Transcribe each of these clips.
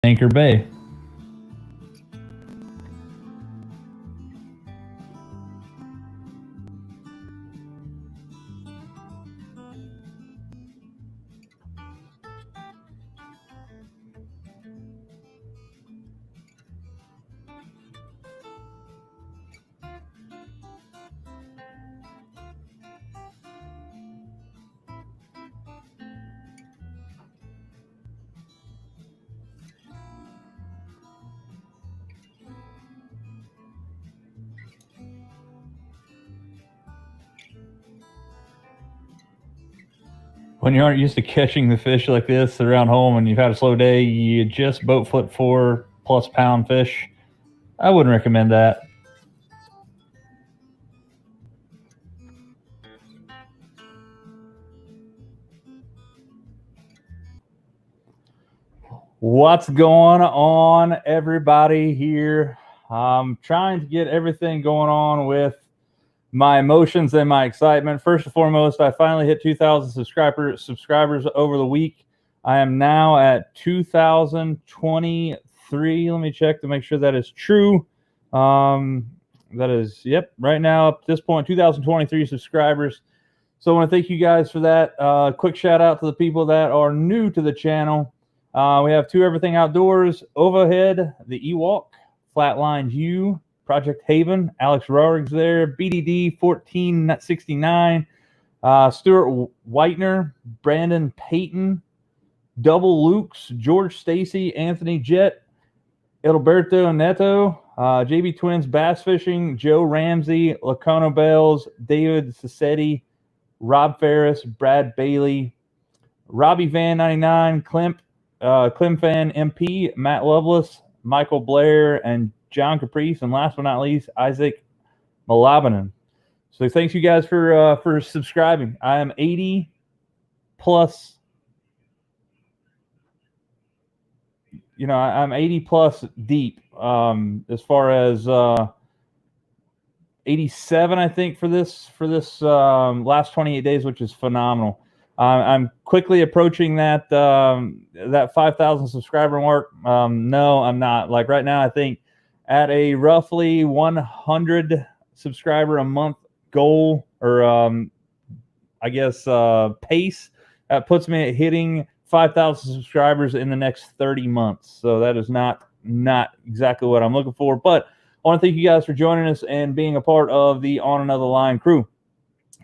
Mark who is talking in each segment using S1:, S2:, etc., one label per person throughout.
S1: Anchor Bay. When you aren't used to catching the fish like this around home and you've had a slow day, you just boat flip 4+ pound fish. I wouldn't recommend that. What's going on, everybody here? I'm trying to get everything going on with my emotions and my excitement. First and foremost, I finally hit 2,000 subscribers over the week. I am now at 2,023. Let me check to make sure that is true. That is, yep, right now up to this point, 2,023 subscribers. So I want to thank you guys for that. Quick shout out to the people that are new to the channel. We have Two Everything Outdoors, Overhead, the Ewok, Flatline U, Project Haven, Alex Rohrig's there, BDD 1469, Stuart Whitener, Brandon Payton, Double Lukes, George Stacy, Anthony Jett, Edilberto Neto, JB Twins Bass Fishing, Joe Ramsey, Lacono Bells, David Sassetti, Rob Ferris, Brad Bailey, Robbie Van 99, Clem Fan MP, Matt Lovelace, Michael Blair, and John Caprice, and last but not least, Isaac Malabanan. So thanks you guys for subscribing. I am 80 plus. You know, I'm 80 plus deep. As far as 87, I think for this last 28 days, which is phenomenal. I'm quickly approaching that 5,000 subscriber mark. No, I'm not. Like right now, I think at a roughly 100 subscriber a month goal, or I guess pace, that puts me at hitting 5,000 subscribers in the next 30 months. So that is not exactly what I'm looking for. But I want to thank you guys for joining us and being a part of the On Another Line crew.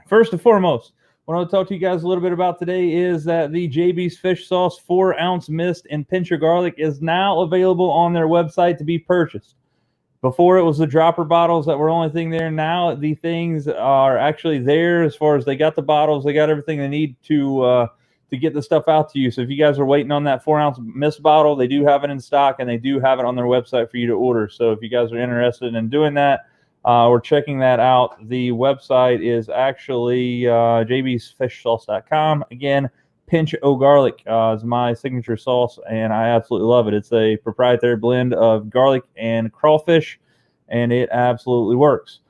S1: First and foremost, what I want to talk to you guys a little bit about today is that the JB's Fish Sauce 4-ounce mist and pincher garlic is now available on their website to be purchased. Before it was the dropper bottles that were the only thing there. Now the things are actually there, as far as they got the bottles, they got everything they need to get the stuff out to you. So if you guys are waiting on that 4-ounce mist bottle, they do have it in stock, and they do have it on their website for you to order. So if you guys are interested in doing that, or checking that out, the website is actually jbsfishsauce.com. Again, Pinch O Garlic is my signature sauce, and I absolutely love it. It's a proprietary blend of garlic and crawfish, and it absolutely works.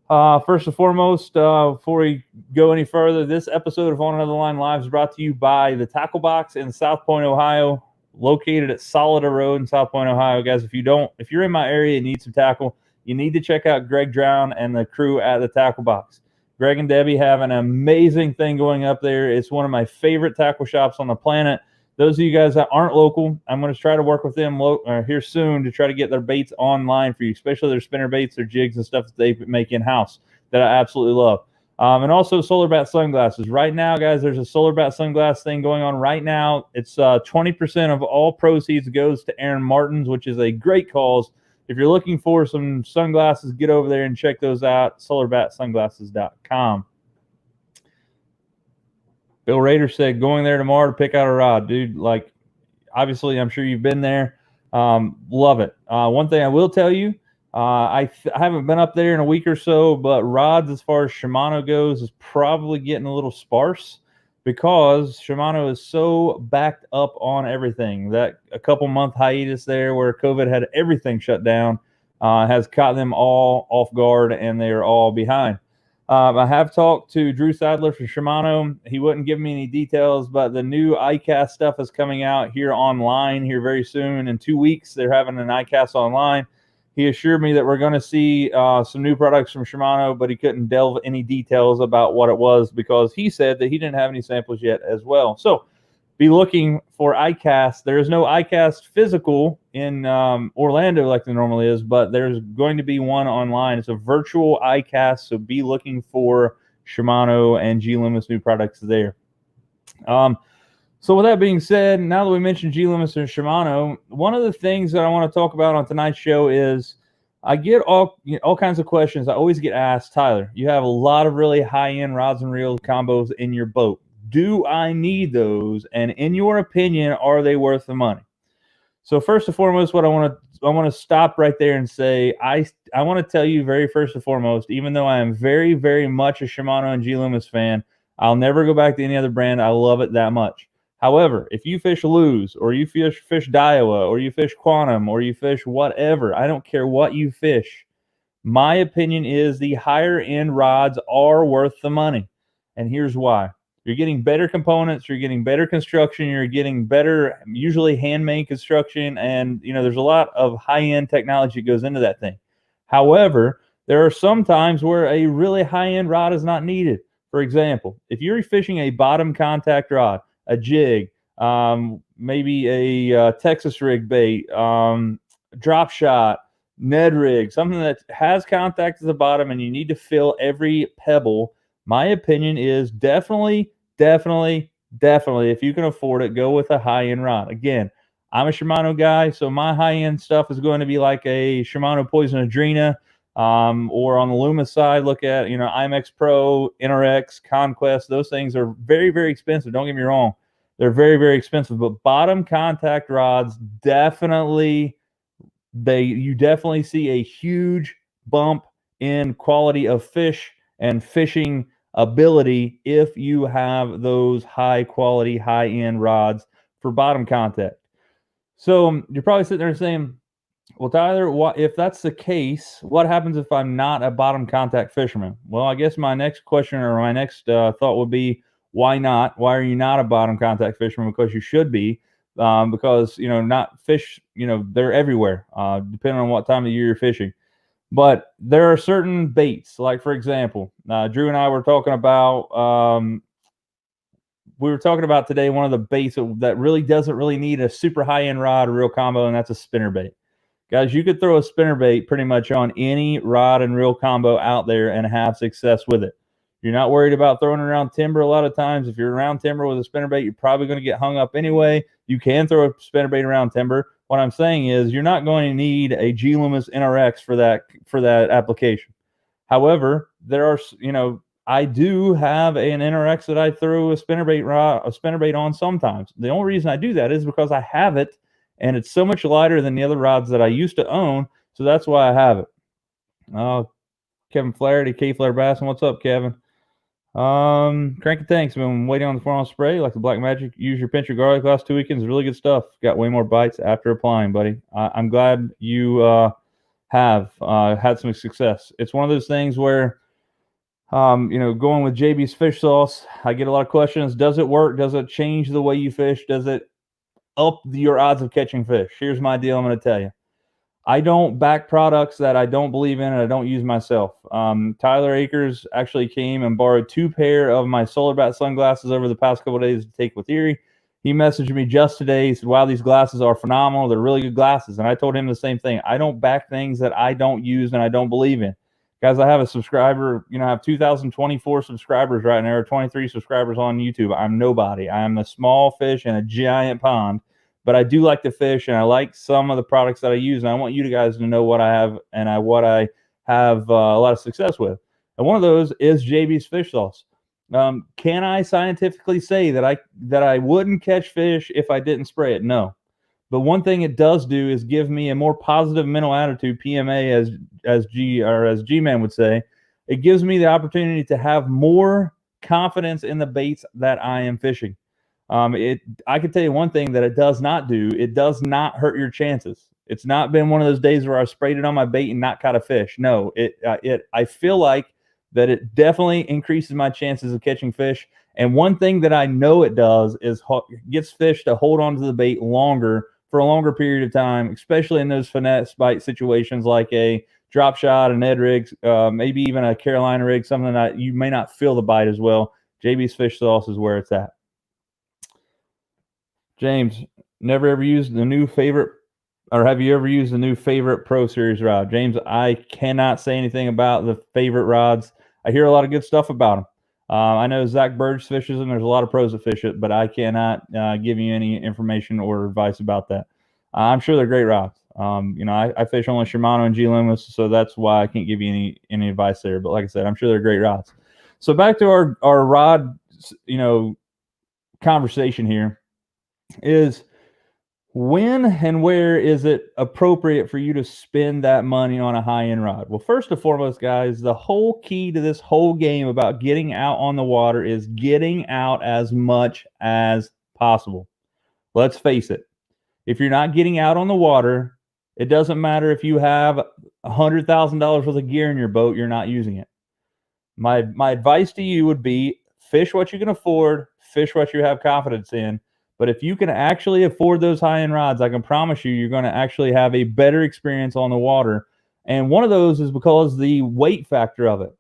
S1: First and foremost, before we go any further, this episode of On Another Line Live is brought to you by the Tackle Box in South Point, Ohio, located at Solida Road in South Point, Ohio. Guys, if you're in my area and need some tackle, you need to check out Greg Drown and the crew at the Tackle Box. Greg and Debbie have an amazing thing going up there. It's one of my favorite tackle shops on the planet. Those of you guys that aren't local, I'm going to try to work with them here soon to try to get their baits online for you, especially their spinner baits, their jigs, and stuff that they make in-house that I absolutely love. And also Solar Bat sunglasses. Right now, guys, there's a Solar Bat sunglass thing going on right now. It's 20% of all proceeds goes to Aaron Martin's, which is a great cause. If you're looking for some sunglasses, get over there and check those out, solarbatsunglasses.com. Bill Rader said, going there tomorrow to pick out a rod. Dude, like, obviously, I'm sure you've been there. Love it. One thing I will tell you, I haven't been up there in a week or so, but rods, as far as Shimano goes, is probably getting a little sparse because Shimano is so backed up on everything. That a couple-month hiatus there where COVID had everything shut down has caught them all off guard, and they are all behind. I have talked to Drew Sadler from Shimano. He wouldn't give me any details, but the new iCast stuff is coming out here online here very soon. In 2 weeks, they're having an iCast online. He assured me that we're going to see some new products from Shimano, but he couldn't delve any details about what it was because he said that he didn't have any samples yet as well. So be looking for iCast. There is no iCast physical in Orlando like there normally is, but there's going to be one online. It's a virtual iCast, so be looking for Shimano and G-Loomis new products there. So with that being said, now that we mentioned G-Loomis and Shimano, one of the things that I want to talk about on tonight's show is I get all kinds of questions. I always get asked, Tyler, you have a lot of really high-end rods and reels combos in your boat. Do I need those? And in your opinion, are they worth the money? So first and foremost, what I want to stop right there and say, I want to tell you very first and foremost, even though I am very, very much a Shimano and G-Loomis fan, I'll never go back to any other brand. I love it that much. However, if you fish Lew's or you fish Daiwa or you fish Quantum or you fish whatever, I don't care what you fish. My opinion is the higher end rods are worth the money. And here's why. You're getting better components, you're getting better construction, you're getting better, usually handmade construction, and there's a lot of high-end technology that goes into that thing. However, there are some times where a really high-end rod is not needed. For example, if you're fishing a bottom contact rod, a jig, maybe a Texas rig bait, drop shot, Ned rig, something that has contact at the bottom and you need to fill every pebble, my opinion is definitely, if you can afford it, go with a high-end rod. Again, I'm a Shimano guy, so my high-end stuff is going to be like a Shimano Poison Adrena, or on the Loomis side, look at, IMX Pro, NRX, Conquest. Those things are very, very expensive. Don't get me wrong. They're very, very expensive, but bottom contact rods definitely, you definitely see a huge bump in quality of fish and fishing ability if you have those high quality, high end rods for bottom contact. So you're probably sitting there saying, well, Tyler, if that's the case, what happens if I'm not a bottom contact fisherman? Well, I guess my next question or my next thought would be, why not? Why are you not a bottom contact fisherman? Because you should be, because, not fish, they're everywhere, depending on what time of year you're fishing. But there are certain baits, like, for example, Drew and I were talking about, today one of the baits that really doesn't really need a super high-end rod or reel combo, and that's a spinnerbait. Guys, you could throw a spinnerbait pretty much on any rod and reel combo out there and have success with it. You're not worried about throwing around timber a lot of times. If you're around timber with a spinnerbait, you're probably going to get hung up anyway. You can throw a spinnerbait around timber. What I'm saying is you're not going to need a G-Loomis NRX for that application. However, there are, I do have an NRX that I throw a spinnerbait on sometimes. The only reason I do that is because I have it, and it's so much lighter than the other rods that I used to own, so that's why I have it. Kevin Flaherty, K Flair Bassin, what's up, Kevin? Cranky Tanks, been waiting on the 4-ounce spray, like the Black Magic. Use your pinch your garlic last 2 weekends. Really good stuff. Got way more bites after applying, buddy. I'm glad you have had some success. It's one of those things where, going with JB's fish sauce, I get a lot of questions. Does it work? Does it change the way you fish? Does it up your odds of catching fish? Here's my deal. I'm going to tell you. I don't back products that I don't believe in and I don't use myself. Tyler Akers actually came and borrowed 2 pair of my Solar Bat sunglasses over the past couple of days to take with Erie. He messaged me just today. He said, wow, these glasses are phenomenal. They're really good glasses. And I told him the same thing. I don't back things that I don't use and I don't believe in. Guys, I have a subscriber. I have 2,024 subscribers right now, or 23 subscribers on YouTube. I'm nobody. I'm a small fish in a giant pond. But I do like to fish, and I like some of the products that I use, and I want you guys to know what I have and what I have a lot of success with. And one of those is JB's fish sauce. Can I scientifically say that I wouldn't catch fish if I didn't spray it? No. But one thing it does do is give me a more positive mental attitude, PMA, as G-Man would say. It gives me the opportunity to have more confidence in the baits that I am fishing. I can tell you one thing that it does not do. It does not hurt your chances. It's not been one of those days where I sprayed it on my bait and not caught a fish. No, I feel like that it definitely increases my chances of catching fish. And one thing that I know it does is gets fish to hold on to the bait longer for a longer period of time, especially in those finesse bite situations like a drop shot, a Ned rig, maybe even a Carolina rig, something that you may not feel the bite as well. JB's Fish Sauce is where it's at. James, never ever used the new favorite, or have you ever used the new favorite Pro Series rod? James, I cannot say anything about the favorite rods. I hear a lot of good stuff about them. I know Zach Burge fishes them. There's a lot of pros that fish it, but I cannot give you any information or advice about that. I'm sure they're great rods. I fish only Shimano and G Loomis, so that's why I can't give you any advice there. But like I said, I'm sure they're great rods. So back to our rod, conversation here is, when and where is it appropriate for you to spend that money on a high-end rod? Well, first and foremost, guys, the whole key to this whole game about getting out on the water is getting out as much as possible. Let's face it. If you're not getting out on the water, it doesn't matter if you have $100,000 worth of gear in your boat, you're not using it. My advice to you would be, fish what you can afford, fish what you have confidence in. But if you can actually afford those high-end rods, I can promise you, you're going to actually have a better experience on the water. And one of those is because the weight factor of it.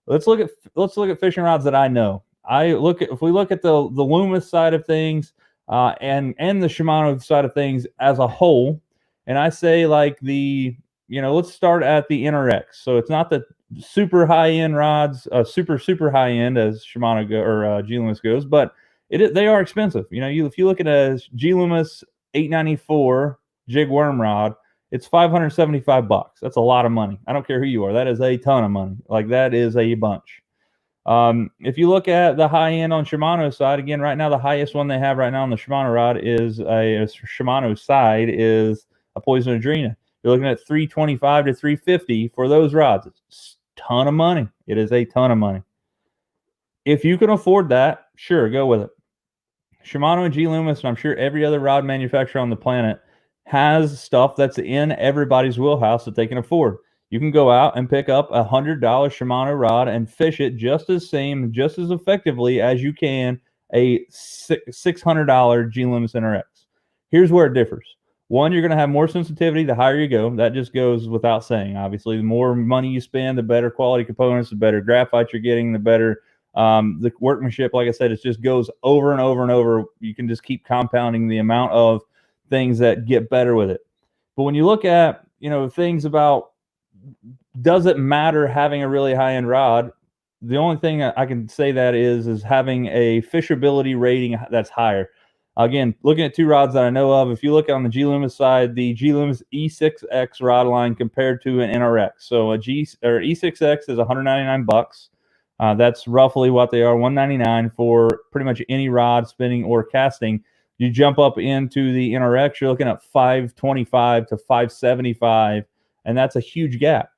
S1: Let's look at fishing rods that I know. If we look at the Loomis side of things, and the Shimano side of things as a whole, and I say like let's start at the NRX. So it's not the super high-end rods, super high-end as Shimano or G Loomis goes, but they are expensive. If you look at a G Loomis 894 jig worm rod, it's $575. That's a lot of money. I don't care who you are. That is a ton of money. Like, that is a bunch. If you look at the high end on Shimano's side, again, right now the highest one they have right now on the Shimano rod is Shimano's side is a Poison Adrena. You're looking at $325 to $350 for those rods. It's a ton of money. It is a ton of money. If you can afford that, sure, go with it. Shimano and G Loomis, and I'm sure every other rod manufacturer on the planet, has stuff that's in everybody's wheelhouse that they can afford. You can go out and pick up a $100 Shimano rod and fish it just as effectively as you can a $600 G Loomis NRX. Here's where it differs. One, you're going to have more sensitivity the higher you go. That just goes without saying. Obviously, the more money you spend, the better quality components, the better graphite you're getting, the better the workmanship. Like I said, it just goes over and over and over. You can just keep compounding the amount of things that get better with it. But when you look at, things about, does it matter having a really high-end rod? The only thing I can say that is having a fishability rating that's higher. Again, looking at two rods that I know of, if you look on the G Loomis side, the G Loomis E6X rod line compared to an NRX. So E6X is $199. That's roughly what they are, $199 for pretty much any rod, spinning or casting. You jump up into the NRX, you're looking at $525 to $575, and that's a huge gap,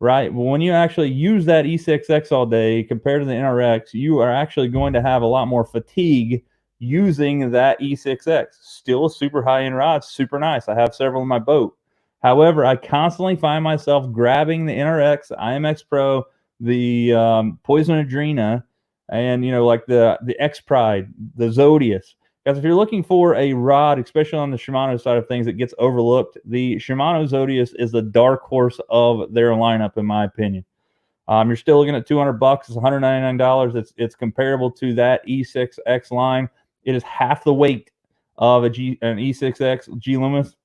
S1: right? Well, when you actually use that E6X all day compared to the NRX, you are actually going to have a lot more fatigue using that E6X. Still a super high-end rod, super nice. I have several in my boat. However, I constantly find myself grabbing the NRX, IMX Pro, the Poison Adrena, and like the X Pride, the Zodius. Because if you're looking for a rod, especially on the Shimano side of things, that gets overlooked, the Shimano Zodius is the dark horse of their lineup, in my opinion. You're still looking at $200. It's $199. It's comparable to that E6X line. It is half the weight of an E6X G Loomis,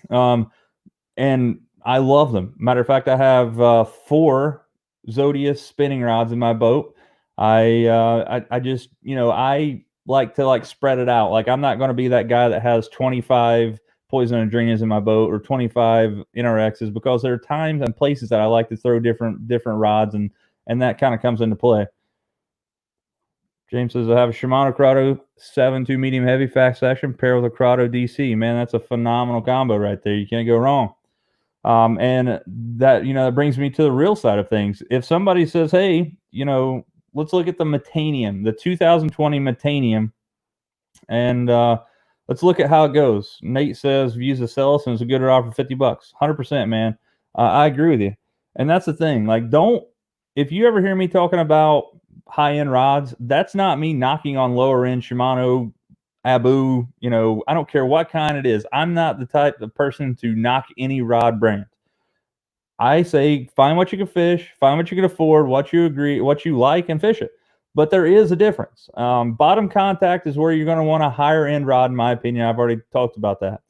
S1: and I love them. Matter of fact, I have 4 Zodius spinning rods in my boat. I just, I like to spread it out. Like, I'm not going to be that guy that has 25 Poison Adrenas in my boat or 25 NRXs, because there are times and places that I like to throw different rods, and that kind of comes into play. James says, I have a Shimano Corrado 7.2 medium heavy fast action paired with a Corrado DC. Man, that's a phenomenal combo right there. You can't go wrong. And that, that brings me to the real side of things. If somebody says, hey, let's look at the Metanium, the 2020 Metanium, and let's look at how it goes. Nate says, views the Celis and it's a good rod for $50. 100%, man. I agree with you. And that's the thing. Like, don't if you ever hear me talking about high-end rods, that's not me knocking on lower-end Shimano, Abu, I don't care what kind it is. I'm not the type of person to knock any rod brand. I say find what you can fish, find what you can afford, what you like, and fish it. But there is a difference. Bottom contact is where you're going to want a higher end rod, in my opinion. I've already talked about that.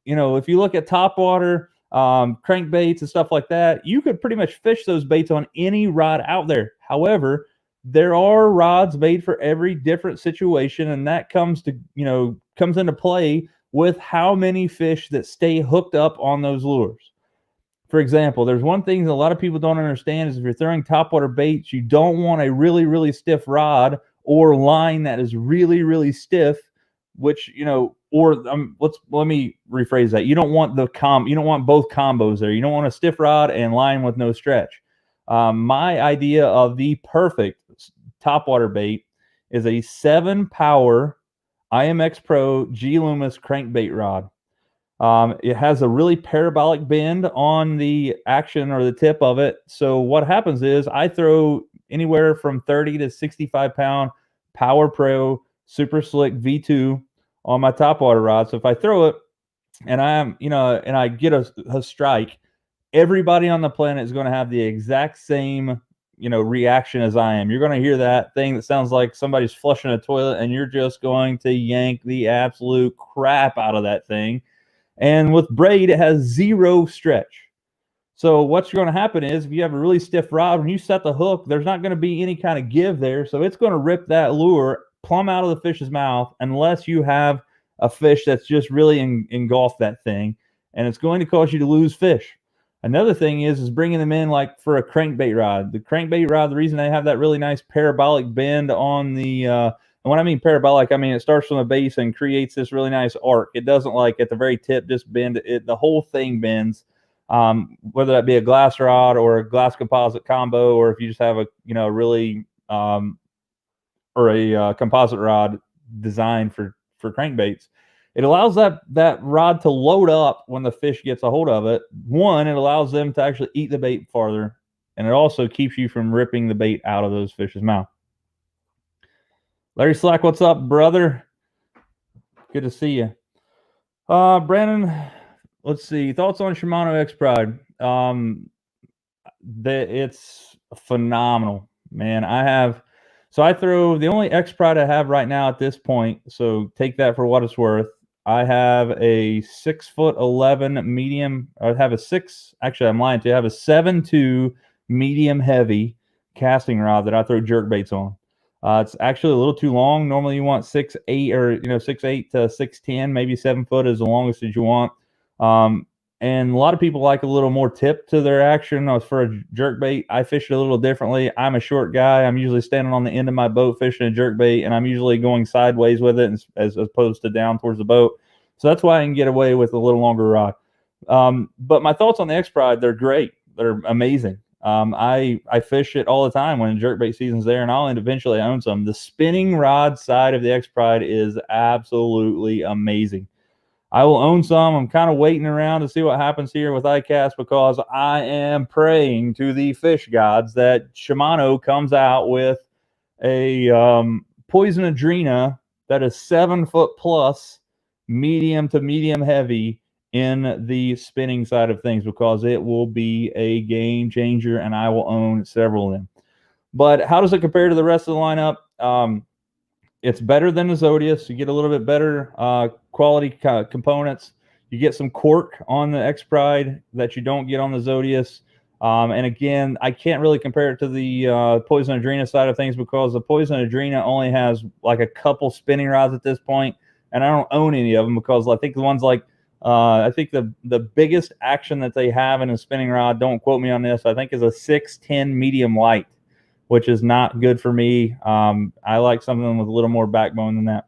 S1: If you look at top water, crankbaits and stuff like that, you could pretty much fish those baits on any rod out there. However, there are rods made for every different situation, and that comes into play with how many fish that stay hooked up on those lures. For example, there's one thing that a lot of people don't understand is if you're throwing topwater baits, you don't want a really, really stiff rod or line that is really, really stiff, which, let me rephrase that. You don't want you don't want both combos there. You don't want a stiff rod and line with no stretch. My idea of the perfect topwater bait is a 7-power IMX Pro G Loomis crankbait rod. It has a really parabolic bend on the action or the tip of it. So what happens is I throw anywhere from 30 to 65 pound Power Pro Super Slick V2 on my topwater rod. So if I throw it and I get a strike, everybody on the planet is going to have the exact same reaction as I am. You're going to hear that thing that sounds like somebody's flushing a toilet, and you're just going to yank the absolute crap out of that thing. And with braid, it has 0 stretch. So what's going to happen is if you have a really stiff rod, when you set the hook, there's not going to be any kind of give there. So it's going to rip that lure plumb out of the fish's mouth unless you have a fish that's just really engulfed that thing. And it's going to cause you to lose fish. Another thing is bringing them in like for a crankbait rod. The crankbait rod, the reason they have that really nice parabolic bend on the and when I mean parabolic, I mean it starts from the base and creates this really nice arc. It doesn't like at the very tip just bend. The whole thing bends, whether that be a glass rod or a glass composite combo, or if you just have a really or a composite rod designed for crankbaits. It allows that rod to load up when the fish gets a hold of it. One, it allows them to actually eat the bait farther, and it also keeps you from ripping the bait out of those fish's mouth. Larry Slack, what's up, brother? Good to see you. Brandon, let's see. Thoughts on Shimano X Pride? It's phenomenal, man. I throw the only X Pride I have right now at this point, so take that for what it's worth. I have a 6'11" medium. I have a 7.2 medium heavy casting rod that I throw jerk baits on. It's actually a little too long. Normally you want 6'8" or 6'8" to 6'10", maybe 7 foot is the longest that you want. And a lot of people like a little more tip to their action. For a jerk bait, I fish it a little differently. I'm a short guy. I'm usually standing on the end of my boat fishing a jerk bait, and I'm usually going sideways with it as opposed to down towards the boat. So that's why I can get away with a little longer rod. But my thoughts on the X Pride, they're great. They're amazing. I fish it all the time when jerkbait season's there, and I'll eventually own some. The spinning rod side of the X Pride is absolutely amazing. I will own some. I'm kind of waiting around to see what happens here with ICAST because I am praying to the fish gods that Shimano comes out with a Poison Adrena that is 7 foot plus, medium to medium heavy in the spinning side of things, because it will be a game changer and I will own several of them. But how does it compare to the rest of the lineup? It's better than the Zodius. You get a little bit better quality components. You get some cork on the X Pride that you don't get on the Zodius. And again, I can't really compare it to the Poison Adrena side of things because the Poison Adrena only has like a couple spinning rods at this point, and I don't own any of them because I think the ones like I think the biggest action that they have in a spinning rod, don't quote me on this, I think is a 6'10" medium light, which is not good for me. I like something with a little more backbone than that.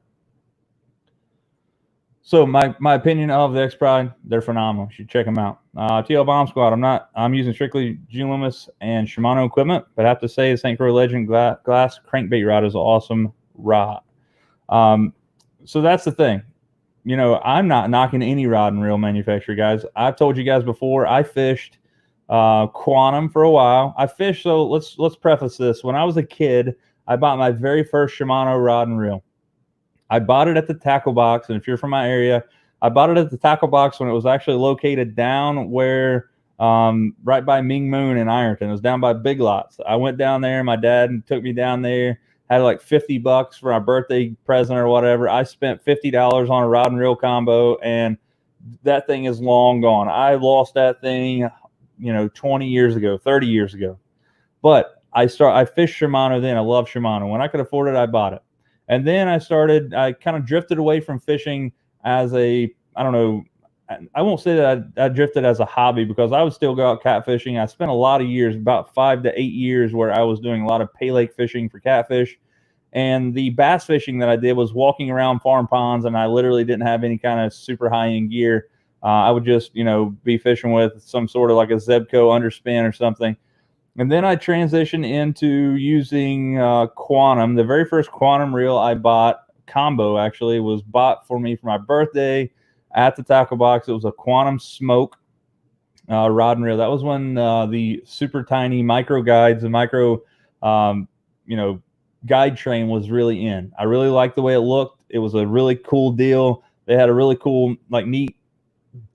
S1: So my opinion of the X Pride, they're phenomenal. You should check them out. TL Bomb Squad, I'm using strictly G Loomis and Shimano equipment, but I have to say the St. Croix Legend glass crankbait rod is an awesome rod. So that's the thing. I'm not knocking any rod and reel manufacturer, guys. I've told you guys before, I fished Quantum for a while. I fished. So let's preface this. When I was a kid, I bought my very first Shimano rod and reel. I bought it at the tackle box, and if you're from my area, I bought it at the tackle box when it was actually located down where right by Ming Moon in Ironton. It was down by Big Lots. I went down there. My dad took me down there. Had like $50 for my birthday present or whatever. I spent $50 on a rod and reel combo, and that thing is long gone. I lost that thing, 20 years ago, 30 years ago. But I fished Shimano then. I love Shimano. When I could afford it, I bought it. And then I kind of drifted away from fishing as I won't say that I drifted as a hobby, because I would still go out catfishing. I spent a lot of years, about 5 to 8 years, where I was doing a lot of pay lake fishing for catfish. And the bass fishing that I did was walking around farm ponds, and I literally didn't have any kind of super high-end gear. I would just, be fishing with some sort of like a Zebco underspin or something. And then I transitioned into using Quantum. The very first Quantum reel I bought, combo actually, was bought for me for my birthday at the tackle box. It was a Quantum Smoke rod and reel. That was when the super tiny micro guides and micro, guide train was really in. I really liked the way it looked. It was a really cool deal. They had a really cool, neat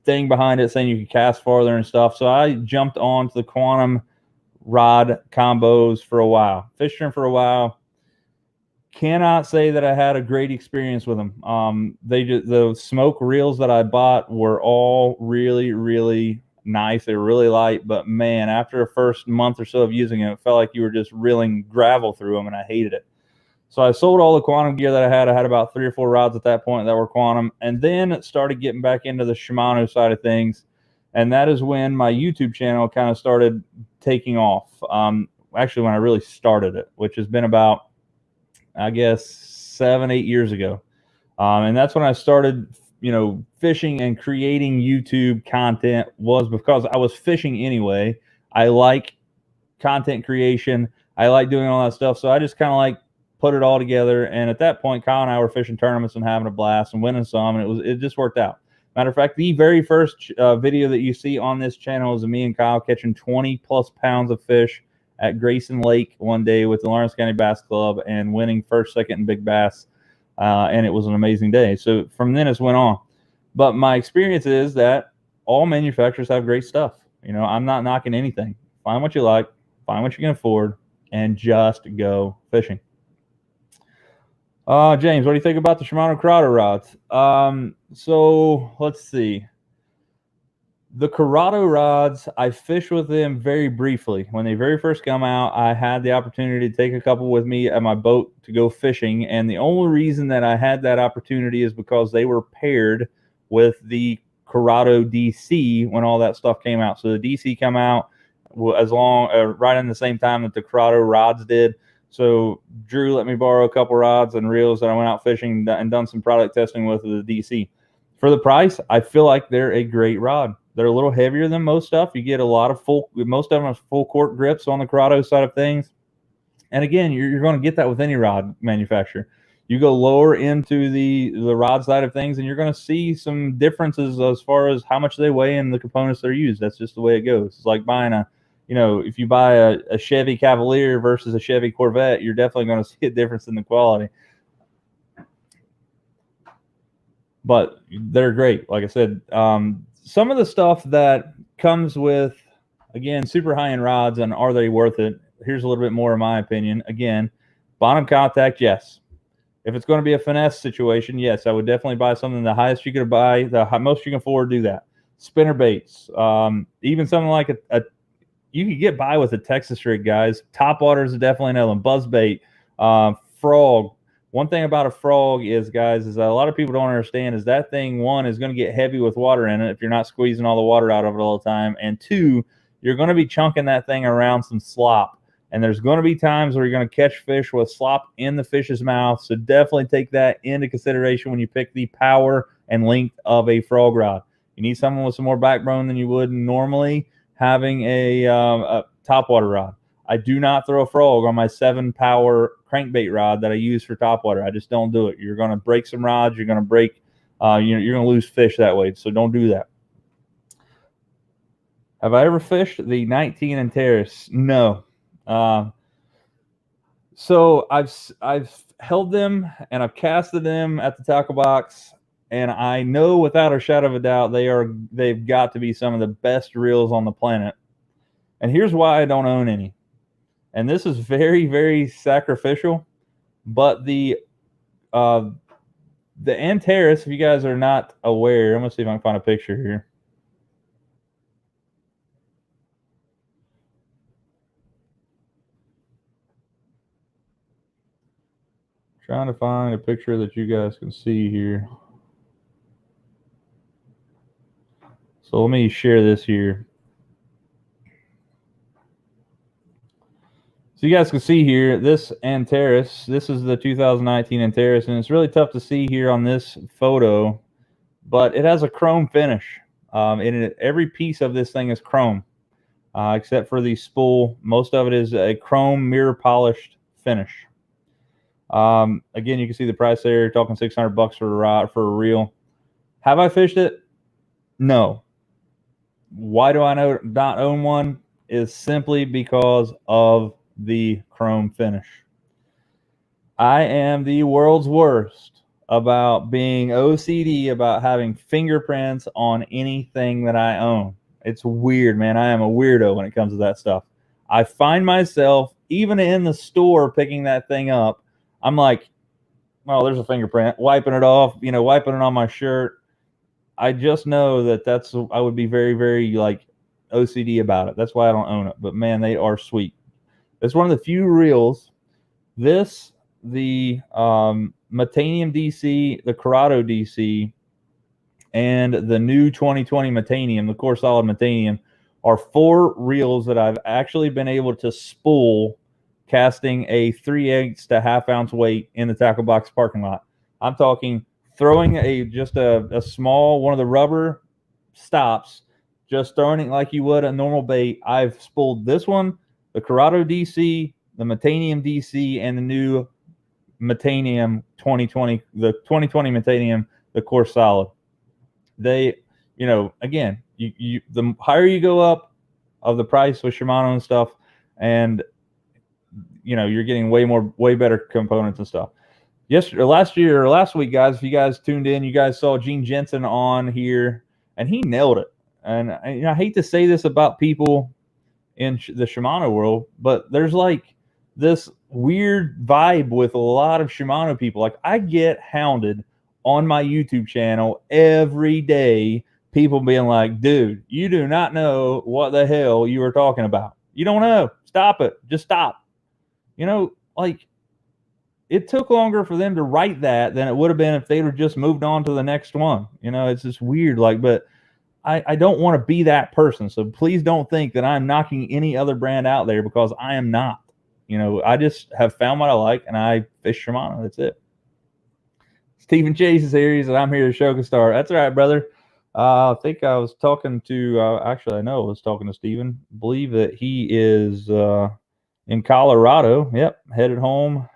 S1: thing behind it saying you could cast farther and stuff. So I jumped on to the Quantum rod combos for a while, fishing for a while. Cannot say that I had a great experience with them. The smoke reels that I bought were all really, really nice. They were really light, but man, after a first month or so of using it felt like you were just reeling gravel through them, and I hated it. So I sold all the Quantum gear that I had. I had about 3 or 4 rods at that point that were Quantum, and then started getting back into the Shimano side of things. And that is when my YouTube channel kind of started taking off. Actually, when I really started it, which has been about, I guess, 7, 8 years ago. And that's when I started, fishing and creating YouTube content, was because I was fishing anyway. I like content creation. I like doing all that stuff. So I just kind of put it all together. And at that point, Kyle and I were fishing tournaments and having a blast and winning some. And it just worked out. Matter of fact, the very first video that you see on this channel is of me and Kyle catching 20+ pounds of fish at Grayson Lake one day with the Lawrence County Bass Club and winning first, second, and big bass. And it was an amazing day. So from then it went on. But my experience is that all manufacturers have great stuff. I'm not knocking anything. Find what you like, find what you can afford, and just go fishing. James, what do you think about the Shimano Corrado rods? So let's see. The Corrado rods, I fished with them very briefly. When they very first come out, I had the opportunity to take a couple with me at my boat to go fishing. And the only reason that I had that opportunity is because they were paired with the Corrado DC when all that stuff came out. So the DC came out right in the same time that the Corrado rods did. So Drew let me borrow a couple rods and reels that I went out fishing and done some product testing with the DC. For the price, I feel like they're a great rod. They're a little heavier than most stuff. You get a lot of most of them have full court grips on the Corrado side of things. And again, you're going to get that with any rod manufacturer. You go lower into the rod side of things, and you're going to see some differences as far as how much they weigh and the components they're used. That's just the way it goes. It's like buying if you buy a Chevy Cavalier versus a Chevy Corvette, you're definitely going to see a difference in the quality. But they're great. Like I said, some of the stuff that comes with, again, super high-end rods, and are they worth it? Here's a little bit more of my opinion. Again, bottom contact, yes. If it's going to be a finesse situation, yes, I would definitely buy something the highest you could buy, the most you can afford, do that. Spinnerbaits, even something like you could get by with a Texas rig, guys. Topwater is definitely another one. Buzzbait, frog. One thing about a frog is, guys, is that a lot of people don't understand is that thing, one, is going to get heavy with water in it if you're not squeezing all the water out of it all the time. And two, you're going to be chunking that thing around some slop. And there's going to be times where you're going to catch fish with slop in the fish's mouth. So definitely take that into consideration when you pick the power and length of a frog rod. You need someone with some more backbone than you would normally having a topwater rod. I do not throw a frog on my 7-power crankbait rod that I use for topwater. I just don't do it. You're going to break some rods. You're going to break, you're going to lose fish that way. So don't do that. Have I ever fished the 19 Antares? No. So I've held them and I've casted them at the tackle box, and I know without a shadow of a doubt they've got to be some of the best reels on the planet. And here's why I don't own any. And this is very, very sacrificial, but the Antares, if you guys are not aware, I'm gonna see if I can find a picture here. Trying to find a picture that you guys can see here. So let me share this here. So you guys can see here, this Antares, this is the 2019 Antares, and it's really tough to see here on this photo, but it has a chrome finish. And every piece of this thing is chrome, except for the spool. Most of it is a chrome mirror polished finish. Again, you can see the price there. You're talking $600 for a rod, for a reel. Have I fished it? No. Why do I not own one? Is simply because of the chrome finish. I am the world's worst about being OCD about having fingerprints on anything that I own. It's weird, man. I am a weirdo when it comes to that stuff. I find myself, even in the store, picking that thing up. I'm like, well, there's a fingerprint, wiping it off, wiping it on my shirt. I just know I would be very, very like OCD about it. That's why I don't own it. But man, they are sweet. It's one of the few reels. The Metanium DC, the Corrado DC, and the new 2020 Metanium, the Core Solid Metanium, are 4 reels that I've actually been able to spool casting a 3/8 to ½ ounce weight in the tackle box parking lot. I'm talking throwing just a small one of the rubber stops, just throwing it like you would a normal bait. I've spooled this one, the Corrado DC, the Metanium DC, and the new Metanium 2020, the 2020 Metanium, the Core Solid. They, again, the higher you go up of the price with Shimano and stuff, and you're getting way better components and stuff. Last week, guys, if you guys tuned in, you guys saw Gene Jensen on here, and he nailed it. And I hate to say this about people in the Shimano world, but there's like this weird vibe with a lot of Shimano people. Like, I get hounded on my YouTube channel every day, people being like, dude, you do not know what the hell you were talking about. You don't know. Stop it. Just stop. Like, it took longer for them to write that than it would have been if they would have just moved on to the next one. It's just weird. Like, but I don't want to be that person. So please don't think that I'm knocking any other brand out there, because I am not. I just have found what I like, and I fish Shimano. That's it. Stephen Chase is here. He said, I'm here to show Star. That's all right, brother. I think I was talking to, actually, I know I was talking to Stephen. I believe that he is in Colorado. Yep, headed home.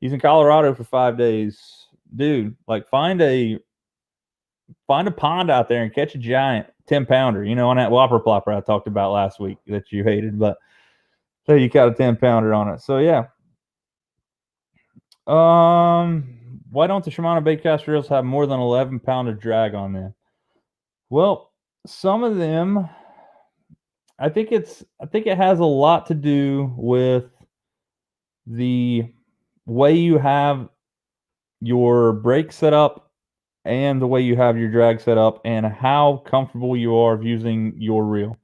S1: He's in Colorado for 5 days. Dude, like, find a pond out there and catch a giant 10-pounder, on that whopper plopper I talked about last week that you hated, but so you caught a 10-pounder on it. So yeah. Why don't the Shimano baitcast reels have more than 11 pound of drag on them? Well, some of them, I think it has a lot to do with the way you have your brake set up and the way you have your drag set up and how comfortable you are of using your reel.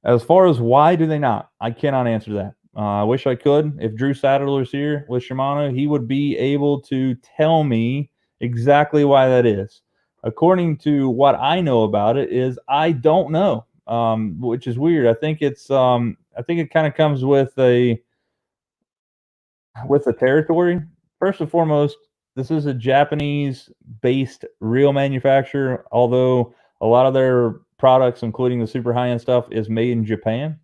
S1: As far as why do they not, I cannot answer that. I wish I could. If Drew Sadler's here with Shimano, he would be able to tell me exactly why that is. According to what I know about it, is I don't know, which is weird. I think it kind of comes with the territory. First and foremost, this is a Japanese-based reel manufacturer, although a lot of their products, including the super high-end stuff, is made in Japan.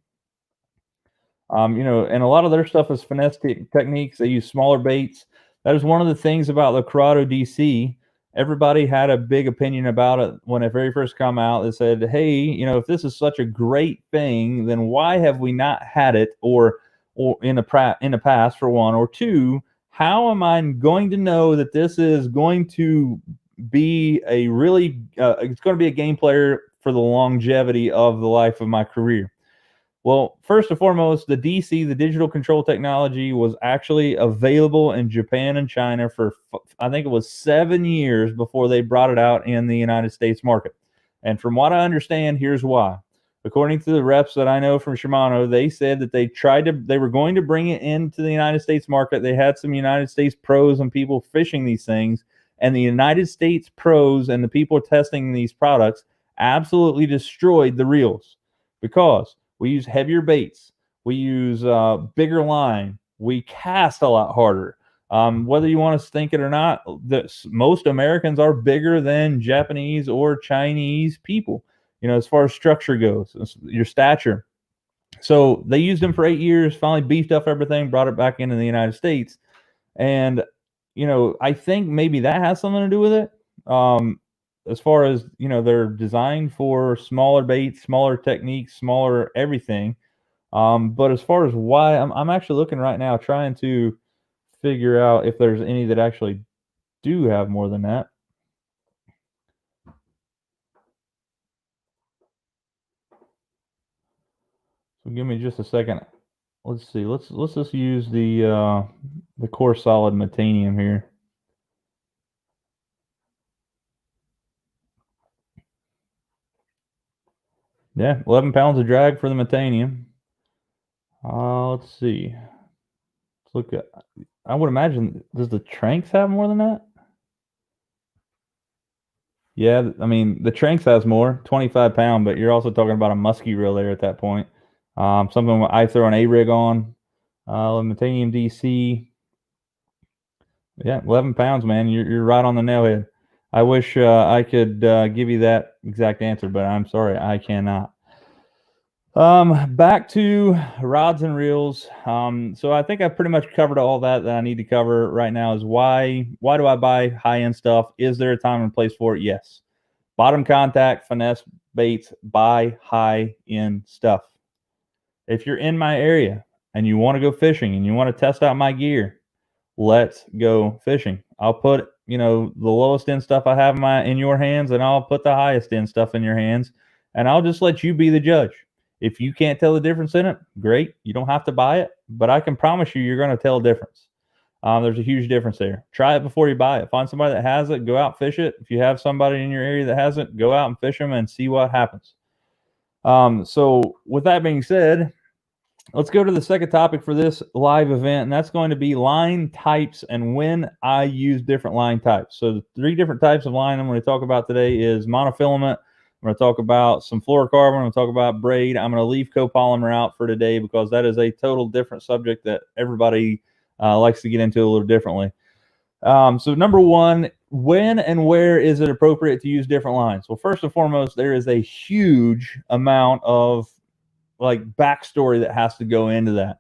S1: And a lot of their stuff is finesse techniques. They use smaller baits. That is one of the things about the Corrado DC everybody had a big opinion about it when it very first come out. They said, hey, if this is such a great thing, then why have we not had it, or in the past, for one? Or two, how am I going to know that this is going to be a really it's going to be a game player for the longevity of the life of my career? Well, first and foremost, the DC, the digital control technology, was actually available in Japan and China for, I think it was 7 years before they brought it out in the United States market. And from what I understand, here's why. According to the reps that I know from Shimano, they said that they were going to bring it into the United States market. They had some United States pros and people fishing these things, and the United States pros and the people testing these products absolutely destroyed the reels, because we use heavier baits, we use bigger line, we cast a lot harder. Whether you want to think it or not, most Americans are bigger than Japanese or Chinese people, as far as structure goes, your stature. So they used them for 8 years, finally beefed up everything, brought it back into the United States. And, I think maybe that has something to do with it. As far as, they're designed for smaller baits, smaller techniques, smaller everything. But as far as why, I'm actually looking right now, trying to figure out if there's any that actually do have more than that. So give me just a second. Let's see. Let's just use the core solid metanium here. Yeah, 11 pounds of drag for the metanium. Let's see. Let's look at. I would imagine, does the Tranks have more than that? Yeah, I mean, the Tranks has more, 25 pound, but you're also talking about a musky reel there at that point. Something I throw an A-rig on, metanium DC. Yeah, 11 pounds, man. You're right on the nail head. I wish I could give you that exact answer, but I'm sorry, I cannot. Back to rods and reels. So I think I've pretty much covered all that I need to cover right now. Is why do I buy high-end stuff? Is there a time and place for it? Yes. Bottom contact, finesse baits, buy high-end stuff. If you're in my area and you want to go fishing and you want to test out my gear, let's go fishing. I'll put, the lowest end stuff I have in your hands, and I'll put the highest end stuff in your hands, and I'll just let you be the judge. If you can't tell the difference in it, great. You don't have to buy it, but I can promise you're going to tell a difference. There's a huge difference there. Try it before you buy it. Find somebody that has it, go out, fish it. If you have somebody in your area that has it, go out and fish them and see what happens. So with that being said, let's go to the second topic for this live event, and that's going to be line types and when I use different line types. So the 3 different types of line I'm going to talk about today is monofilament. I'm going to talk about some fluorocarbon. I'm going to talk about braid. I'm going to leave copolymer out for today because that is a total different subject that everybody likes to get into a little differently. So number one, when and where is it appropriate to use different lines? Well, first and foremost, there is a huge amount of backstory that has to go into that.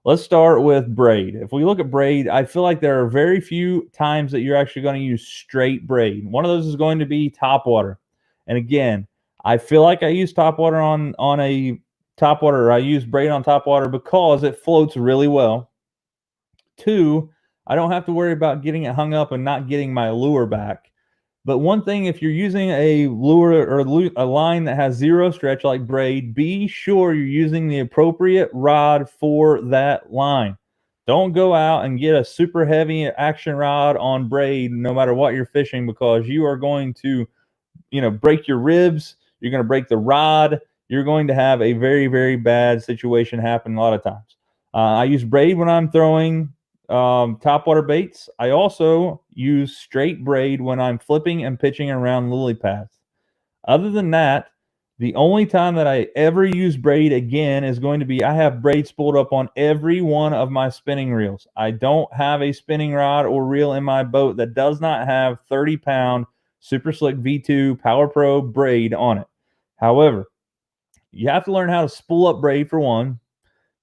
S1: Let's start with braid. If we look at braid, I feel like there are very few times that you're actually going to use straight braid. One of those is going to be topwater. And again, I feel like I use topwater on a topwater, or I use braid on topwater because it floats really well. 2, I don't have to worry about getting it hung up and not getting my lure back. But one thing, if you're using a lure or a line that has 0 stretch like braid, be sure you're using the appropriate rod for that line. Don't go out and get a super heavy action rod on braid no matter what you're fishing, because you are going to, break your ribs. You're going to break the rod. You're going to have a very, very bad situation happen a lot of times. I use braid when I'm throwing topwater baits. I also use straight braid when I'm flipping and pitching around lily pads. Other than that, the only time that I ever use braid again is going to be, I have braid spooled up on every one of my spinning reels. I don't have a spinning rod or reel in my boat that does not have 30-pound Super Slick V2 Power Pro braid on it. However, you have to learn how to spool up braid for one.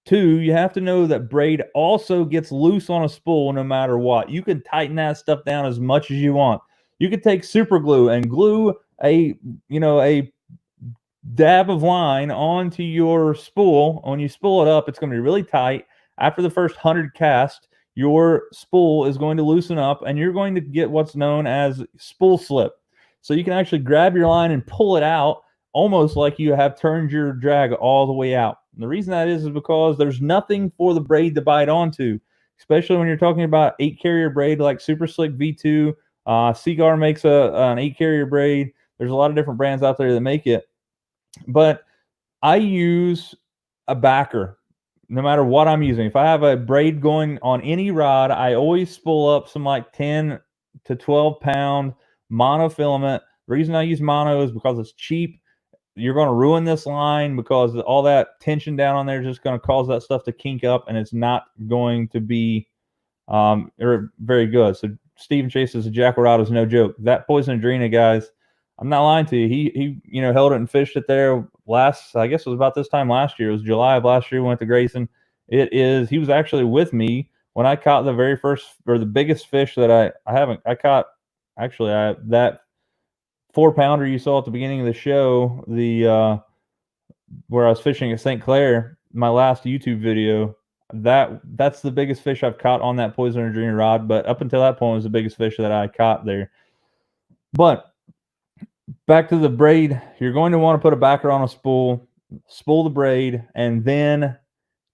S1: 2, you have to know that braid also gets loose on a spool no matter what. You can tighten that stuff down as much as you want. You could take super glue and glue a dab of line onto your spool. When you spool it up, it's going to be really tight. After the first 100 casts, your spool is going to loosen up and you're going to get what's known as spool slip. So you can actually grab your line and pull it out almost like you have turned your drag all the way out. And the reason that is because there's nothing for the braid to bite onto, especially when you're talking about 8-carrier braid like Super Slick V2. Seagar makes an 8-carrier braid. There's a lot of different brands out there that make it. But I use a backer no matter what I'm using. If I have a braid going on any rod, I always spool up some like 10 to 12 pound monofilament. The reason I use mono is because it's cheap. You're going to ruin this line because all that tension down on there is just going to cause that stuff to kink up, and it's not going to be very good. So Stephen Chase says a jackal rod is no joke. That Poison Adrena, guys, I'm not lying to you. He held it and fished it there I guess it was about this time last year. It was July of last year. We went to Grayson. He was actually with me when I caught the very first or the biggest fish that I caught. Actually, that 4-pounder you saw at the beginning of the show, where I was fishing at St. Clair, my last YouTube video. That's the biggest fish I've caught on that Poison Adrena rod. But up until that point, it was the biggest fish that I caught there. But back to the braid, you're going to want to put a backer on a spool the braid, and then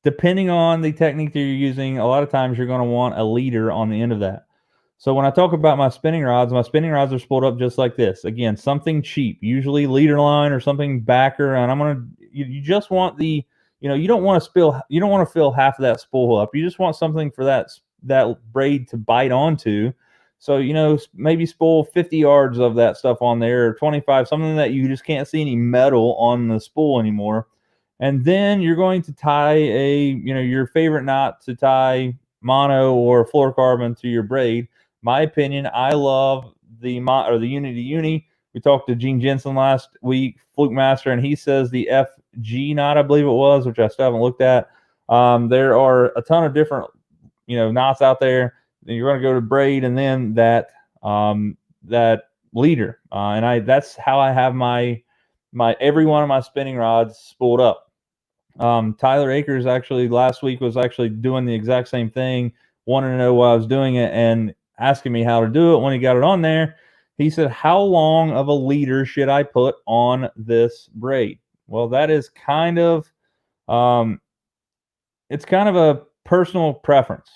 S1: depending on the technique that you're using, a lot of times you're going to want a leader on the end of that. So when I talk about my spinning rods are spooled up just like this. Again, something cheap, usually leader line or something backer, and you just want you don't want to fill half of that spool up. You just want something for that braid to bite onto. So, maybe spool 50 yards of that stuff on there, or 25, something that you just can't see any metal on the spool anymore. And then you're going to tie your favorite knot to tie mono or fluorocarbon to your braid. My opinion, I love the uni to uni. We talked to Gene Jensen last week, Fluke Master, and he says the FG knot, I believe it was, which I still haven't looked at. There are a ton of different, knots out there. You're going to go to braid and then that leader, and that's how I have my every one of my spinning rods spooled up. Tyler Akers actually last week was actually doing the exact same thing, wanted to know why I was doing it and asking me how to do it. When he got it on there, he said, "How long of a leader should I put on this braid?" Well, that is kind of it's kind of a personal preference.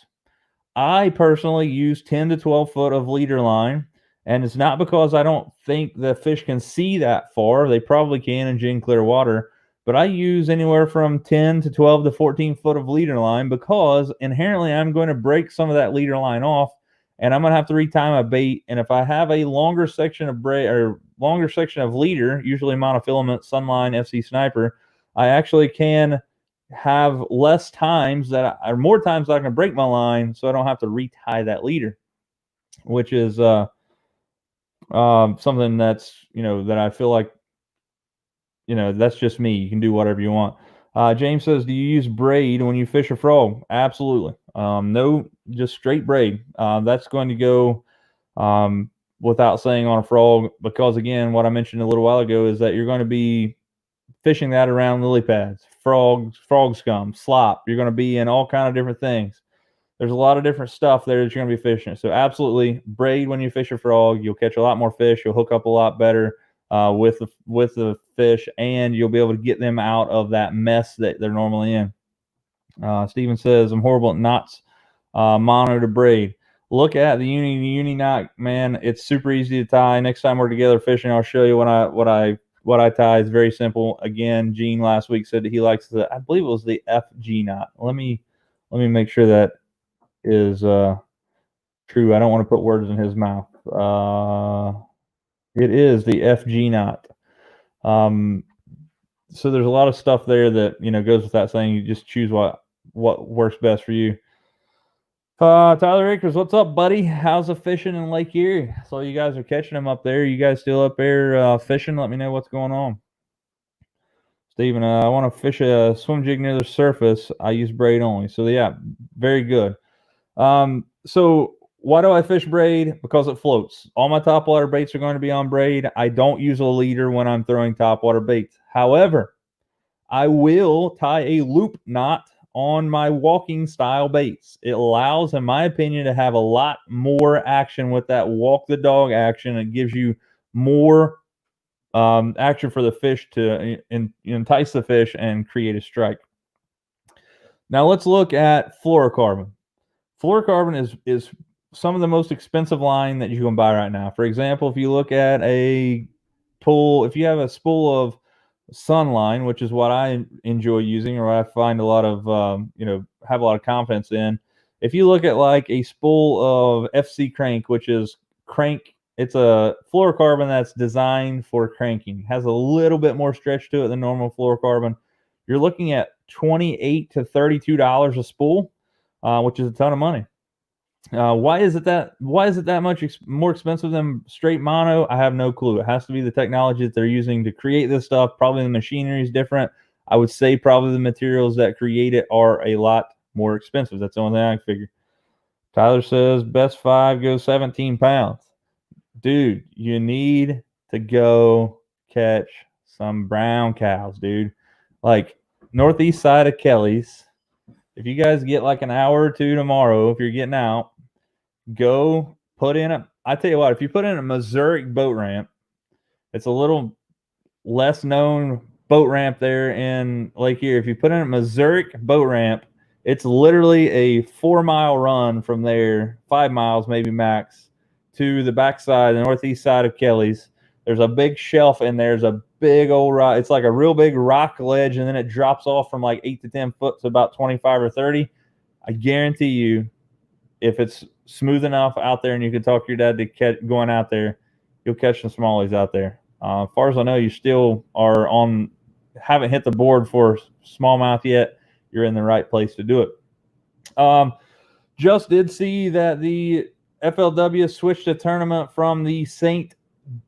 S1: I personally use 10 to 12 foot of leader line, and it's not because I don't think the fish can see that far. They probably can in gin clear water, but I use anywhere from 10 to 12 to 14 foot of leader line because inherently I'm going to break some of that leader line off, and I'm going to have to retime a bait. And if I have a longer section of braid or longer section of leader, usually monofilament, Sunline, FC Sniper, I actually can have less times or more times that I can break my line, so I don't have to retie that leader, which is something that's that I feel like that's just me. You can do whatever you want. James says, do you use braid when you fish a frog? Absolutely. No, just straight braid. That's going to go without saying on a frog, because again, what I mentioned a little while ago is that you're going to be fishing that around lily pads, frog scum, slop. You're going to be in all kind of different things. There's a lot of different stuff there that you're going to be fishing. So absolutely, braid when you fish a frog. You'll catch a lot more fish. You'll hook up a lot better with the fish, and you'll be able to get them out of that mess that they're normally in. Steven says, I'm horrible at knots, mono to braid. Look at the uni knot, man. It's super easy to tie. Next time we're together fishing, I'll show you what I tie. Is very simple. Again, Gene last week said that he likes I believe it was the FG knot. Let me make sure that is true. I don't want to put words in his mouth. It is the FG knot. So there's a lot of stuff there that goes without saying. You just choose what works best for you. Tyler Akers, what's up, buddy? How's the fishing in Lake Erie? So you guys are catching them up there. You guys still up there fishing? Let me know what's going on. Steven, I want to fish a swim jig near the surface. I use braid only. So yeah, very good. So Why do I fish braid? Because it floats. All my topwater baits are going to be on braid. I don't use a leader when I'm throwing topwater baits. However, I will tie a loop knot on my walking style baits. It allows, in my opinion, to have a lot more action with that walk the dog action. It gives you more action for the fish to entice the fish and create a strike. Now let's look at fluorocarbon. Fluorocarbon is some of the most expensive line that you can buy right now. For example, if you look at a pool, if you have a spool of Sunline, which is what I enjoy using, or I find a lot of have a lot of confidence in. If you look at like a spool of FC Crank, which is crank, it's a fluorocarbon that's designed for cranking. Has a little bit more stretch to it than normal fluorocarbon. You're looking at $28 to $32 a spool, which is a ton of money. Why is it that much more expensive than straight mono? I have no clue. It has to be the technology that they're using to create this stuff. Probably the machinery is different. I would say probably the materials that create it are a lot more expensive. That's the only thing I can figure. Tyler says best 5 goes 17 pounds. Dude, you need to go catch some brown cows, dude. Like northeast side of Kelly's. If you guys get like an hour or two tomorrow, if you're getting out, go put in I tell you what, if you put in a Missouri boat ramp, it's a little less known boat ramp there in Lake Erie. If you put in a Missouri boat ramp, it's literally a 4-mile run from there, 5 miles maybe max, to the backside, the northeast side of Kelly's. There's a big shelf and there's a big old rock. It's like a real big rock ledge, and then it drops off from like 8 to 10 foot to about 25 or 30. I guarantee you, if it's smooth enough out there and you can talk your dad to catch going out there, you'll catch some smallies out there. As far as I know, you still haven't hit the board for smallmouth yet. You're in the right place to do it. Just did see that the FLW switched a tournament from the St.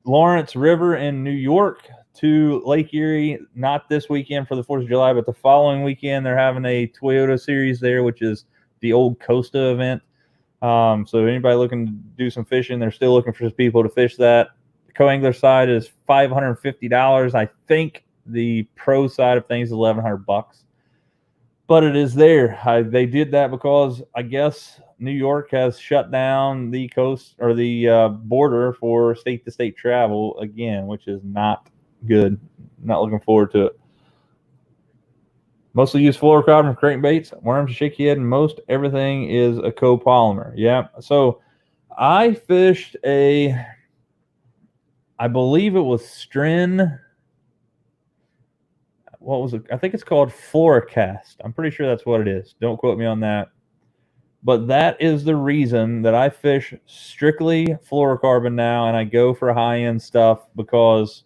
S1: Lawrence River in New York to Lake Erie, not this weekend for the 4th of July, but the following weekend. They're having a Toyota series there, which is the old Costa event. So anybody looking to do some fishing, they're still looking for people to fish that. The co-angler side is $550. I think the pro side of things is $1,100. But it is there. They did that because I guess New York has shut down the coast or the border for state-to-state travel again, which is not good. Not looking forward to it. Mostly use fluorocarbon for crankbaits, worms, shaky head, and most everything is a copolymer. Yeah. So I fished I believe it was Stren. What was it? I think it's called Fluorocast. I'm pretty sure that's what it is. Don't quote me on that. But that is the reason that I fish strictly fluorocarbon now, and I go for high-end stuff, because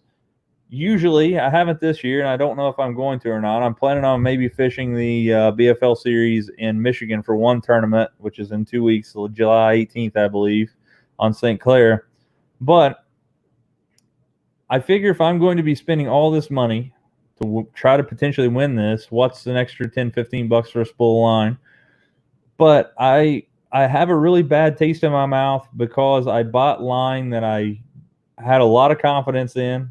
S1: usually, I haven't this year, and I don't know if I'm going to or not. I'm planning on maybe fishing the BFL series in Michigan for one tournament, which is in 2 weeks, July 18th, I believe, on St. Clair. But I figure if I'm going to be spending all this money to try to potentially win this, what's an extra $10, $15 for a spool line? But I have a really bad taste in my mouth because I bought line that I had a lot of confidence in.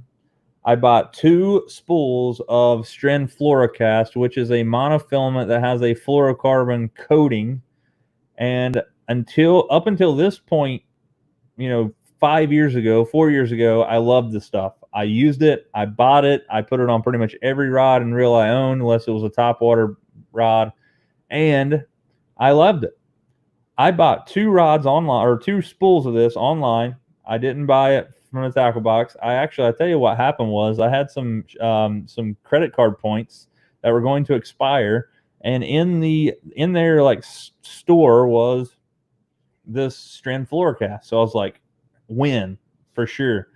S1: I bought 2 spools of Stren Fluorocast, which is a monofilament that has a fluorocarbon coating. And up until this point, 4 years ago, I loved the stuff. I used it. I bought it. I put it on pretty much every rod and reel I owned, unless it was a topwater rod. And I loved it. I bought 2 rods online, or 2 spools of this online. I didn't buy it from the tackle box. I tell you what happened was I had some credit card points that were going to expire, and in their like store was this Stren Fluorocast. So I was like, win for sure.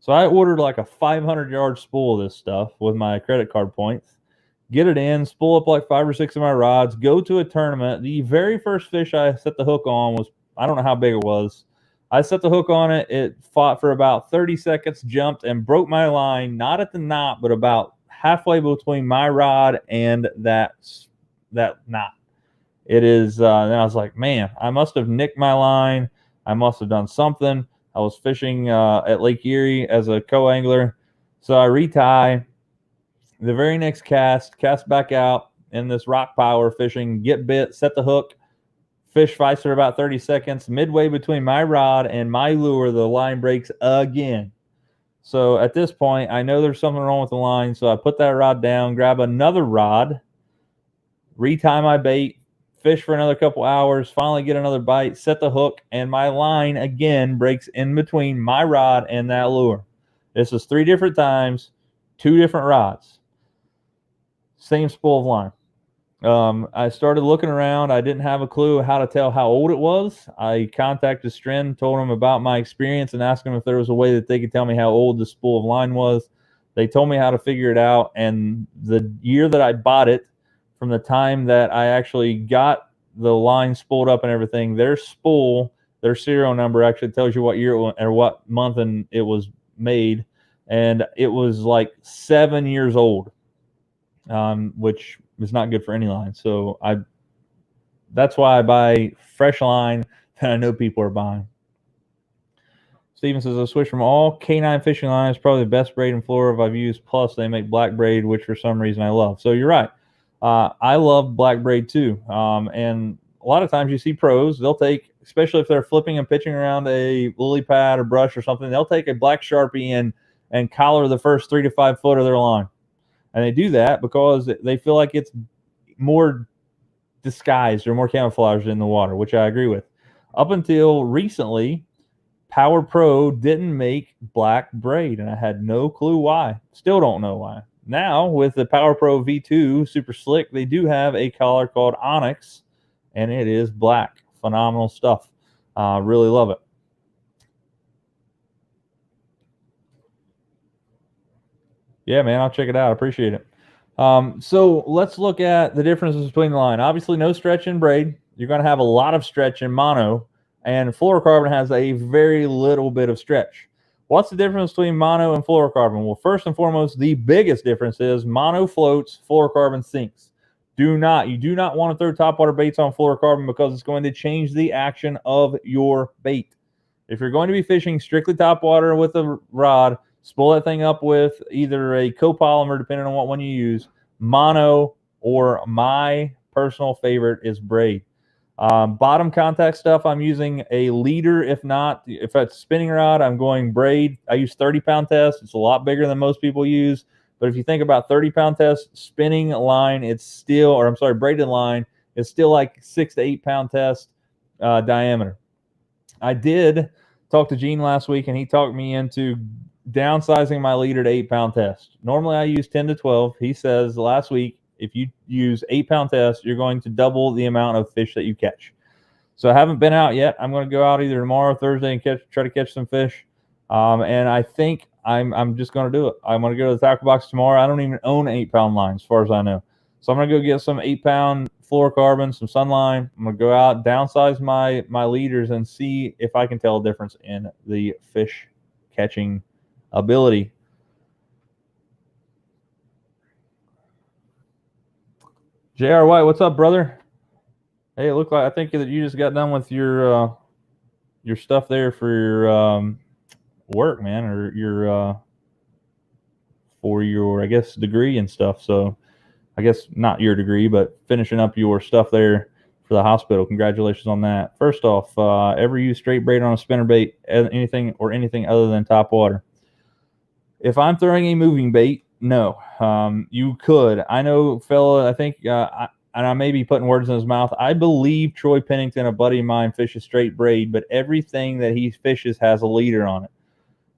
S1: So I ordered like a 500-yard spool of this stuff with my credit card points. Get it in, spool up like 5 or 6 of my rods, go to a tournament. The very first fish I set the hook on was, I don't know how big it was. I set the hook on it. It fought for about 30 seconds, jumped, and broke my line, not at the knot, but about halfway between my rod and that knot. It is, then I was like, man, I must have nicked my line. I must have done something. I was fishing at Lake Erie as a co-angler. So I retie. The very next cast back out in this rock power fishing, get bit, set the hook, fish fights for about 30 seconds. Midway between my rod and my lure, the line breaks again. So at this point, I know there's something wrong with the line. So I put that rod down, grab another rod, retie my bait, fish for another couple hours, finally get another bite, set the hook, and my line again breaks in between my rod and that lure. This is 3 different times, 2 different rods. Same spool of line. I started looking around. I didn't have a clue how to tell how old it was. I contacted Stren, told him about my experience, and asked him if there was a way that they could tell me how old the spool of line was. They told me how to figure it out, and the year that I bought it, from the time that I actually got the line spooled up and everything, their spool, their serial number actually tells you what year or what month and it was made, and it was like 7 years old. Which is not good for any line. So that's why I buy fresh line that I know people are buying. Steven says, I switched from all canine fishing lines, probably the best braid and fluoro I've used. Plus, they make black braid, which for some reason I love. So you're right. I love black braid too. And a lot of times you see pros, they'll take, especially if they're flipping and pitching around a lily pad or brush or something, they'll take a black Sharpie and collar the first 3 to 5 foot of their line. And they do that because they feel like it's more disguised or more camouflaged in the water, which I agree with. Up until recently, Power Pro didn't make black braid, and I had no clue why. Still don't know why. Now, with the Power Pro V2 Super Slick, they do have a collar called Onyx, and it is black. Phenomenal stuff. Really love it. Yeah, man, I'll check it out. I appreciate it. So let's look at the differences between the line. Obviously, no stretch in braid. You're going to have a lot of stretch in mono, and fluorocarbon has a very little bit of stretch. What's the difference between mono and fluorocarbon? Well, first and foremost, the biggest difference is mono floats, fluorocarbon sinks. You do not want to throw topwater baits on fluorocarbon because it's going to change the action of your bait. If you're going to be fishing strictly topwater with a rod, spool that thing up with either a copolymer, depending on what one you use, mono, or my personal favorite is braid. Bottom contact stuff, I'm using a leader. If it's spinning rod, I'm going braid. I use 30-pound test. It's a lot bigger than most people use. But if you think about 30-pound test, spinning line, braided line, it's still like 6 to 8-pound test diameter. I did talk to Gene last week, and he talked me into downsizing my leader to 8-pound test. Normally I use 10 to 12. He says last week, if you use 8-pound test, you're going to double the amount of fish that you catch. So I haven't been out yet. I'm going to go out either tomorrow or Thursday and try to catch some fish. And I think I'm just going to do it. I'm going to go to the tackle box tomorrow. I don't even own 8-pound line as far as I know. So I'm going to go get some 8-pound fluorocarbon, some sunline. I'm going to go out, downsize my leaders, and see if I can tell a difference in the fish catching ability. J.R. White, what's up, brother? Hey, I think that you just got done with your stuff there for your work, man, or your for your, I guess, degree and stuff. So I guess not your degree, but finishing up your stuff there for the hospital. Congratulations on that. First off, ever use straight braid on a spinnerbait, anything other than top water? If I'm throwing a moving bait, no. You could. I know, fella, I think, and I may be putting words in his mouth, I believe Troy Pennington, a buddy of mine, fishes straight braid, but everything that he fishes has a leader on it.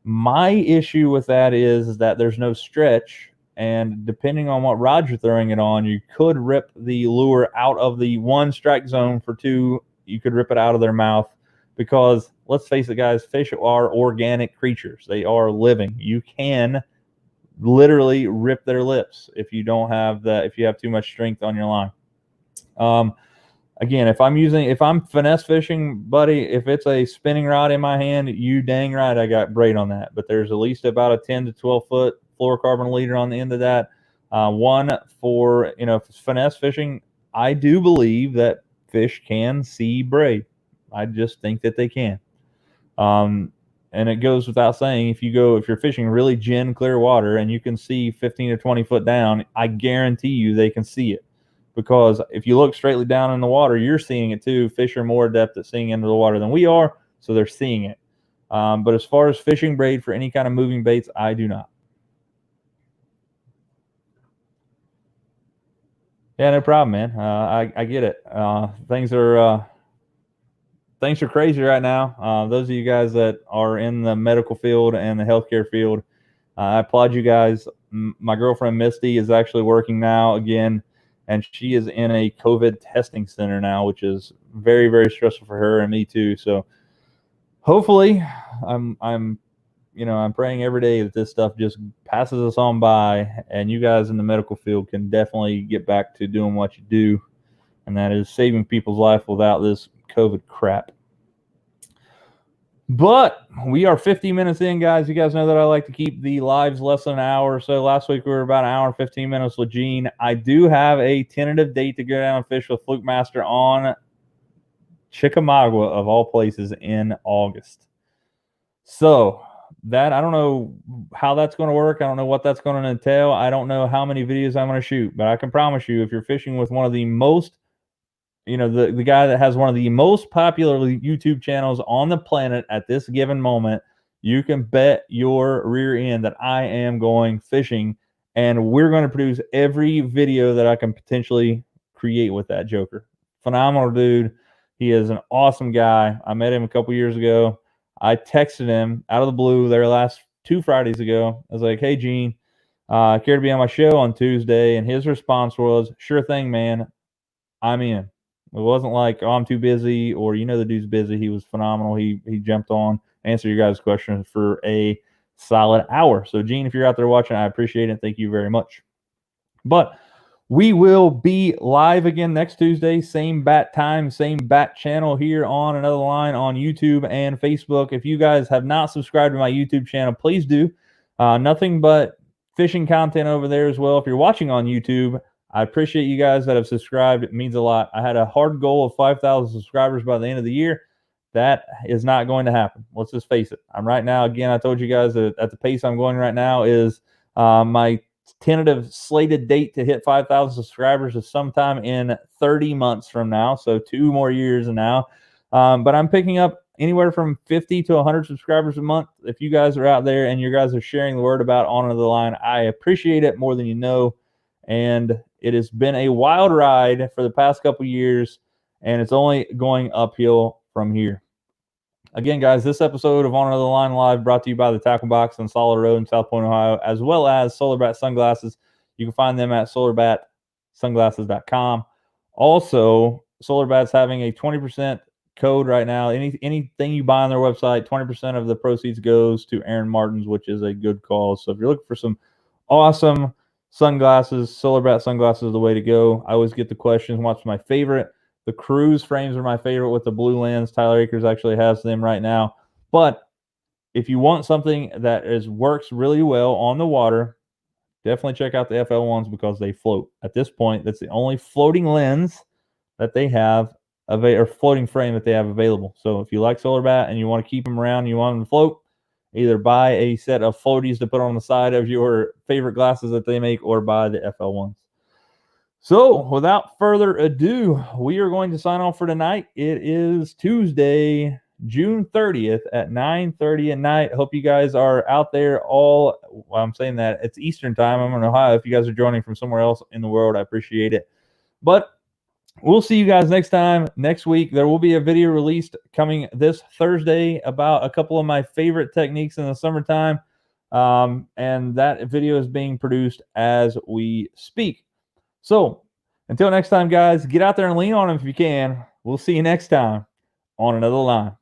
S1: My issue with that is that there's no stretch, and depending on what rod you're throwing it on, you could rip the lure out of the 1 strike zone. For 2, you could rip it out of their mouth, because let's face it, guys, fish are organic creatures. They are living. You can literally rip their lips if you have too much strength on your line. Again, if I'm finesse fishing, buddy, if it's a spinning rod in my hand, you dang right I got braid on that. But there's at least about a 10 to 12 foot fluorocarbon leader on the end of that. One for, if it's finesse fishing, I do believe that fish can see braid. I just think that they can. And it goes without saying, if you're fishing really gin clear water and you can see 15 to 20 foot down, I guarantee you they can see it. Because if you look straightly down in the water, you're seeing it too. Fish are more adept at seeing into the water than we are, so they're seeing it. But as far as fishing braid for any kind of moving baits, I do not. Yeah, no problem, man. I get it. Things are crazy right now. Those of you guys that are in the medical field and the healthcare field, I applaud you guys. My girlfriend Misty is actually working now again, and she is in a COVID testing center now, which is very, very stressful for her and me too. So hopefully, I'm praying every day that this stuff just passes us on by, and you guys in the medical field can definitely get back to doing what you do, and that is saving people's life without this COVID crap. But we are 50 minutes in, guys. You guys know that I like to keep the lives less than an hour. So last week we were about an hour and 15 minutes with Gene. I do have a tentative date to go down and fish with Fluke Master on Chickamauga, of all places, in August. So that, I don't know how that's going to work. I don't know what that's going to entail. I don't know how many videos I'm going to shoot. But I can promise you, if you're fishing with one of the most, the guy that has one of the most popular YouTube channels on the planet at this given moment, you can bet your rear end that I am going fishing, and we're going to produce every video that I can potentially create with that joker. Phenomenal dude. He is an awesome guy. I met him a couple years ago. I texted him out of the blue their last 2 Fridays ago. I was like, hey, Gene, care to be on my show on Tuesday? And his response was, sure thing, man. I'm in. It wasn't like, oh, I'm too busy, or the dude's busy. He was phenomenal. He jumped on, answered your guys' questions for a solid hour. So, Gene, if you're out there watching, I appreciate it. Thank you very much. But we will be live again next Tuesday, same bat time, same bat channel here on Another Line on YouTube and Facebook. If you guys have not subscribed to my YouTube channel, please do. Nothing but fishing content over there as well. If you're watching on YouTube, I appreciate you guys that have subscribed. It means a lot. I had a hard goal of 5,000 subscribers by the end of the year. That is not going to happen. Let's just face it. I'm right now, again, I told you guys that at the pace I'm going right now is my tentative slated date to hit 5,000 subscribers is sometime in 30 months from now. So 2 more years now. But I'm picking up anywhere from 50 to 100 subscribers a month. If you guys are out there and you guys are sharing the word about On Another Line, I appreciate it more than you know. And it has been a wild ride for the past couple years, and it's only going uphill from here. Again, guys, this episode of On Another Line Live brought to you by the Tackle Box on Solid Road in South Point, Ohio, as well as SolarBat Sunglasses. You can find them at solarbatsunglasses.com. Also, SolarBat's having a 20% code right now. Anything you buy on their website, 20% of the proceeds goes to Aaron Martin's, which is a good cause. So if you're looking for some awesome sunglasses, SolarBat sunglasses are the way to go. I always get the questions, what's my favorite? The Cruise frames are my favorite with the blue lens. Tyler Akers actually has them right now. But if you want something that works really well on the water, definitely check out the FL ones because they float. At this point, that's the only floating lens that they have, or floating frame that they have available. So if you like SolarBat and you want to keep them around, you want them to float, either buy a set of floaties to put on the side of your favorite glasses that they make, or buy the FL ones. So without further ado, we are going to sign off for tonight. It is Tuesday, June 30th at 9:30 at night. Hope you guys are out there I'm saying that it's Eastern time. I'm in Ohio. If you guys are joining from somewhere else in the world, I appreciate it. But we'll see you guys next time. Next week, there will be a video released coming this Thursday about a couple of my favorite techniques in the summertime. And that video is being produced as we speak. So until next time, guys, get out there and lean on them if you can. We'll see you next time on Another Line.